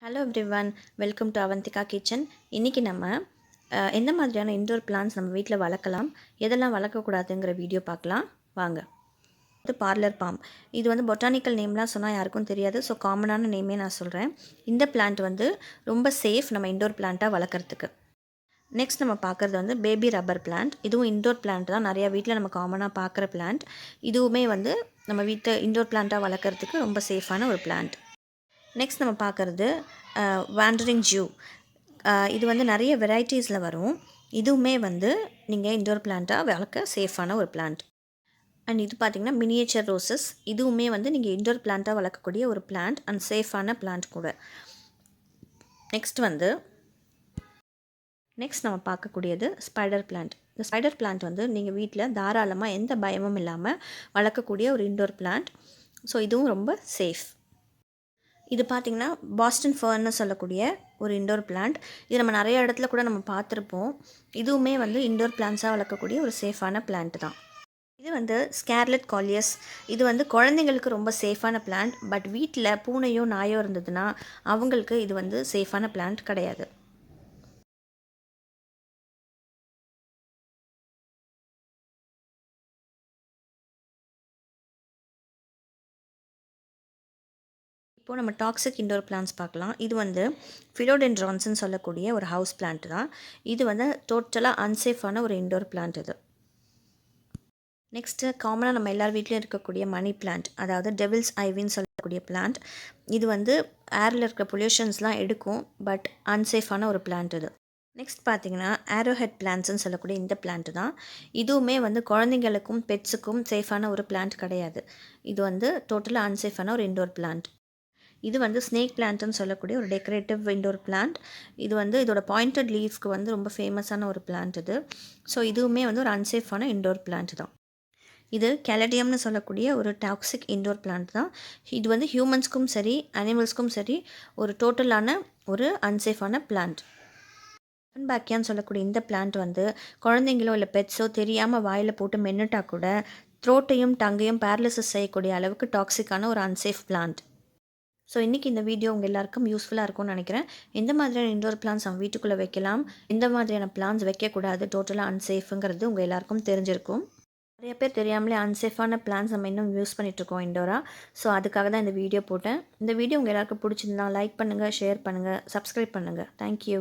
Hello everyone, welcome to Avantika kitchen. இன்றைக்கி நம்ம எந்த மாதிரியான இன்டோர் பிளான்ஸ் நம்ம வீட்டில் வளர்க்கலாம், எதெல்லாம் வளர்க்கக்கூடாதுங்கிற வீடியோ பார்க்கலாம் வாங்க. இது பார்லர் பாம். இது வந்து பொட்டானிக்கல் நேம்லாம் சொன்னால் யாருக்கும் தெரியாது. ஸோ காமனான நேமே நான் சொல்கிறேன். இந்த பிளான்ட் வந்து ரொம்ப சேஃப் நம்ம இன்டோர் பிளான்ட்டாக வளர்க்குறதுக்கு. நெக்ஸ்ட் நம்ம பார்க்குறது வந்து பேபி ரப்பர் பிளான்ட். இதுவும் இன்டோர் பிளான்ட் தான், நிறையா வீட்டில் நம்ம காமனாக பார்க்குற பிளான்ட். இதுவுமே வந்து நம்ம வீட்டை இன்டோர் பிளான்ட்டாக வளர்க்குறதுக்கு ரொம்ப சேஃபான ஒரு பிளான்ட். நெக்ஸ்ட் நம்ம பார்க்குறது வாண்டரிங் ஜூ. இது வந்து நிறைய வெரைட்டிஸில் வரும். இதுவுமே வந்து நீங்கள் இன்டோர் பிளான்ட்டாக வளர்க்க சேஃபான ஒரு பிளான்ட். அண்ட் இது பார்த்திங்கன்னா மினியேச்சர் ரோசஸ். இதுவுமே வந்து நீங்கள் இன்டோர் பிளான்ட்டாக வளர்க்கக்கூடிய ஒரு பிளான்ட் அண்ட் சேஃபான பிளான்ட் கூட. நெக்ஸ்ட் நம்ம பார்க்கக்கூடியது ஸ்பைடர் பிளான்ட். இந்த ஸ்பைடர் பிளான்ட் வந்து நீங்கள் வீட்டில் தாராளமாக எந்த பயமும் இல்லாமல் வளர்க்கக்கூடிய ஒரு இன்டோர் பிளான்ட். ஸோ இதுவும் ரொம்ப சேஃப். இது பார்த்திங்கன்னா பாஸ்டன் ஃபர்ன்னு சொல்லக்கூடிய ஒரு இன்டோர் பிளான்ட். இது நம்ம நிறைய இடத்துல கூட நம்ம பார்த்துருப்போம். இதுவுமே வந்து இன்டோர் பிளான்ட்ஸாக வளர்க்கக்கூடிய ஒரு சேஃபான பிளான்ட் தான். இது வந்து ஸ்கேர்லெட் காலியஸ். இது வந்து குழந்தைங்களுக்கு ரொம்ப சேஃபான பிளான்ட். பட் வீட்டில் பூனையோ நாயோ இருந்ததுன்னா அவங்களுக்கு இது வந்து சேஃபான பிளான்ட் கிடையாது. இப்போது நம்ம டாக்ஸிக் இன்டோர் பிளான்ட்ஸ் பார்க்கலாம். இது வந்து ஃபிலோடென்ட்ரான்ஸ்ன்னு சொல்லக்கூடிய ஒரு ஹவுஸ் பிளான்ட் தான். இது வந்து டோட்டலாக அன்சேஃபான ஒரு இன்டோர் பிளான்ட் இது. நெக்ஸ்ட்டு காமனாக நம்ம எல்லார் வீட்லேயும் இருக்கக்கூடிய மணி பிளான்ட், அதாவது டெவில்ஸ் ஐவின்னு சொல்லக்கூடிய பிளான்ட். இது வந்து ஏரில் இருக்கிற பொல்யூஷன்ஸ்லாம் எடுக்கும், பட் அன்சேஃபான ஒரு பிளான்ட் இது. நெக்ஸ்ட் பார்த்திங்கன்னா ஆரோஹெட் பிளான்ட்ஸ்ன்னு சொல்லக்கூடிய இந்த பிளான்ட் தான். இதுவுமே வந்து குழந்தைங்களுக்கும் பெட்ஸுக்கும் சேஃபான ஒரு பிளான்ட் கிடையாது. இது வந்து டோட்டலாக அன்சேஃபான ஒரு இன்டோர் பிளான்ட். இது வந்து ஸ்னேக் பிளான்ட்னு சொல்லக்கூடிய ஒரு டெக்கரேட்டிவ் இன்டோர் பிளான்ட். இது வந்து இதோட பாயிண்டட் லீவ்ஸ்க்கு வந்து ரொம்ப ஃபேமஸான ஒரு பிளான்ட் இது. ஸோ இதுவுமே வந்து ஒரு அன்சேஃபான இன்டோர் பிளான்ட் தான். இது கெலடியம்னு சொல்லக்கூடிய ஒரு டாக்ஸிக் இன்டோர் பிளான்ட் தான். இது வந்து ஹியூமன்ஸ்க்கும் சரி அனிமல்ஸ்க்கும் சரி ஒரு டோட்டலான ஒரு அன்சேஃபான பிளான்ட். பேக்கியான்னு சொல்லக்கூடிய இந்த பிளான்ட் வந்து குழந்தைங்களோ இல்லை பெட்ஸோ தெரியாமல் வாயில் போட்டு மென்னுட்டா கூட த்ரோட்டையும் டங்கையும் பேரலிசிஸ் செய்யக்கூடிய அளவுக்கு டாக்ஸிக்கான ஒரு அன்சேஃப் பிளான்ட். ஸோ இன்றைக்கி இந்த வீடியோ உங்கள் எல்லாருக்கும் யூஸ்ஃபுல்லாக இருக்கும்னு நினைக்கிறேன். எந்த மாதிரியான இன்டோர் பிளான்ஸ் நம்ம வீட்டுக்குள்ளே வைக்கலாம், எந்த மாதிரியான பிளான்ஸ் வைக்கக்கூடாது, டோட்டலாக அன்சேஃபுங்கிறது உங்கள் எல்லாருக்கும் தெரிஞ்சிருக்கும். நிறைய பேர் தெரியாமலே அன்சேஃபான பிளான்ஸ் நம்ம இன்னும் யூஸ் பண்ணிகிட்ருக்கோம் இன்டோராக. ஸோ அதுக்காக தான் இந்த வீடியோ போட்டேன். இந்த வீடியோ உங்கள் எல்லாருக்கும் பிடிச்சிருந்தா லைக் பண்ணுங்கள், ஷேர் பண்ணுங்கள், சப்ஸ்கிரைப் பண்ணுங்கள். தேங்க்யூ.